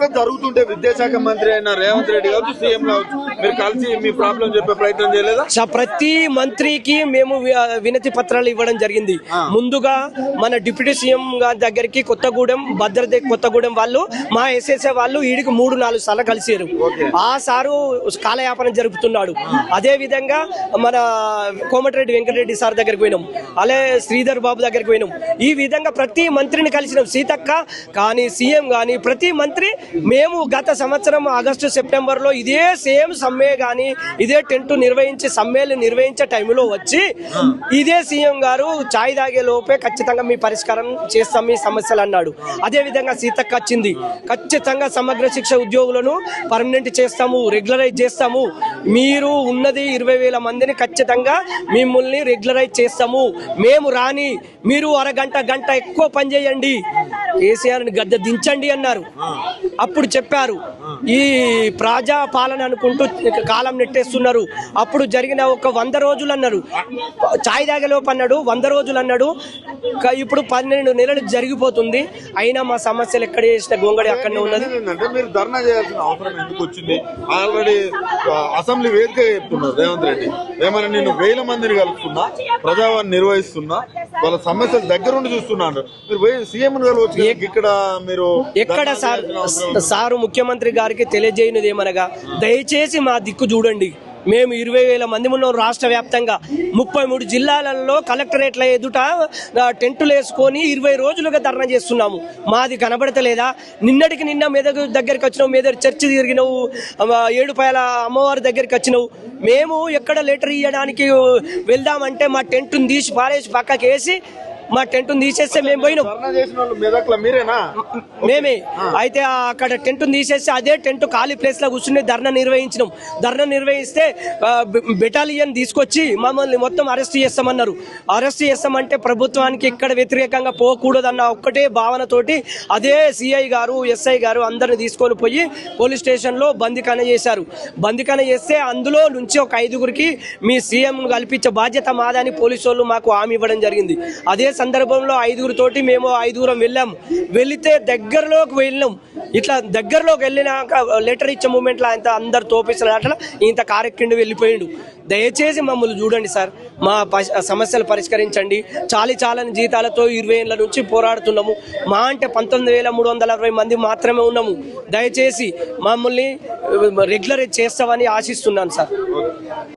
ఇంత జరుగుతుంటే విద్యాశాఖ మంత్రి అయిన రేవంత్ రెడ్డి కావచ్చు, సీఎం కావచ్చు, మీరు కలిసి మీ ప్రాబ్లం చెప్పే ప్రయత్నం చేయలేదా? ప్రతి మంత్రికి మేము వినతి పత్రాలు ఇవ్వడం జరిగింది. ముందుగా మన డిప్యూటీ సీఎం గారి దగ్గరికి కొత్తగూడెం వాళ్ళు మా ఎస్ఎస్ఏ వాళ్ళు ఈడికి 3-4 సార్లు కలిసారు. ఆ సారు కాలయాపన జరుపుతున్నాడు. అదే విధంగా మన కోమటిరెడ్డి వెంకటరెడ్డి సార్ దగ్గరికి పోయినాం, అలాగే శ్రీధర్ బాబు దగ్గరికి పోయినాం. ఈ విధంగా ప్రతి మంత్రిని కలిసినాం. సీతక్క కానీ సీఎం కానీ ప్రతి మంత్రి మేము గత సంవత్సరం ఆగస్టు సెప్టెంబర్ లో ఇదే సేమ్ సమ్మె గాని ఇదే టెంట్ నిర్వహించి సమ్మెలు నిర్వహించే టైంలో వచ్చి ఇదే సీఎం గారు చాయ్ తాగే లోపే ఖచ్చితంగా మీ పరిష్కారం చేస్తాం మీ సమస్యలు అన్నాడు. అదే విధంగా సీతక్క వచ్చింది, ఖచ్చితంగా సమగ్ర శిక్ష ఉద్యోగులను పర్మనెంట్ చేస్తాము, రెగ్యులరైజ్ చేస్తాము, మీరు ఉన్నది 20,000 మందిని ఖచ్చితంగా మిమ్మల్ని రెగ్యులరైజ్ చేస్తాము, మేము రాని మీరు గంట ఎక్కువ పని చేయండి, కేసీఆర్ని గద్దె దించండి అన్నారు. అప్పుడు చెప్పారు ఈ ప్రజా పాలన అనుకుంటూ కాలం నెట్టేస్తున్నారు. అప్పుడు జరిగిన ఒక 100 రోజులు అన్నారు, చాయ్ తాగేలోపు అన్నాడు, 100 రోజులు అన్నాడు. ఇప్పుడు 12 నెలలు జరిగిపోతుంది. అయినా మా సమస్యలు ఎక్కడ చేసిన గొంగడి అక్కడనే ఉన్నది. మీరు ధర్నా చేయాల్సిన అవసరం ఎందుకు వచ్చింది? ఆల్రెడీ అసెంబ్లీ వేదిక చెప్తున్నారు రేవంత్ రెడ్డి, ఏమైనా నేను 1000 మందిని కలుపుతున్నా, ప్రజావాన్ని నిర్వహిస్తున్నా, వాళ్ళ సమస్యలు దగ్గరుండి చూస్తున్నాను, మీరు పోయి సీఎం కలవచ్చు. ఇక్కడ మీరు ఎక్కడ సారు ముఖ్యమంత్రి గారికి తెలియజేయనిది ఏమనగా దయచేసి మా దిక్కు చూడండి. మేము 20,000 మంది ఉన్నాం రాష్ట్ర వ్యాప్తంగా 33 జిల్లాలలో కలెక్టరేట్ల ఎదుట టెంటులు వేసుకొని 20 రోజులుగా ధర్నా చేస్తున్నాము. మాది కనబడతలేదా? నిన్న మెదక్ దగ్గరికి వచ్చినావు, మెదక్ చర్చి తిరిగినావు, ఏడుపాయల అమ్మవారి దగ్గరికి వచ్చినావు. మేము ఎక్కడ లెటర్ ఇవ్వడానికి వెళ్దామంటే మా టెంటును తీసి పారేసి పక్కకి వేసి మా టెంట్ తీసేస్తే మేము పోయినాం. మేమే అయితే అక్కడ టెంట్ తీసేస్తే అదే టెంట్ ఖాళీ ప్లేస్ లో కూర్చుని ధర్నా నిర్వహించినాం. ధర్నా నిర్వహిస్తే బెటాలియన్ తీసుకొచ్చి మమ్మల్ని మొత్తం అరెస్ట్ చేస్తామన్నారు. అరెస్ట్ చేస్తామంటే ప్రభుత్వానికి ఇక్కడ వ్యతిరేకంగా పోకూడదన్న ఒక్కటే భావనతోటి అదే సిఐ గారు ఎస్ఐ గారు అందరిని తీసుకొని పోయి పోలీస్ స్టేషన్ లో బందిఖాన చేశారు. బందిఖాన చేస్తే అందులో నుంచి ఒక 5గురికి మీ సీఎం కల్పించే బాధ్యత మాదని పోలీసు వాళ్ళు మాకు హామీ ఇవ్వడం జరిగింది. అదే సందర్భంలో 5గురితోటి మేము 5గురం వెళ్ళాము. వెళితే దగ్గరలోకి వెళ్ళాం. ఇట్లా దగ్గరలోకి వెళ్ళినాక లెటర్ ఇచ్చే మూమెంట్లో అంత అందరు తోపిస్తున్నట్ల ఇంత కారెక్కిండి వెళ్ళిపోయిండు. దయచేసి మమ్మల్ని చూడండి సార్, మా సమస్యలు పరిష్కరించండి. చాలని జీతాలతో 20 ఏళ్ల నుంచి పోరాడుతున్నాము. మా అంటే 19,360 మంది మాత్రమే ఉన్నాము. దయచేసి మమ్మల్ని రెగ్యులరైజ్ చేస్తామని ఆశిస్తున్నాను సార్.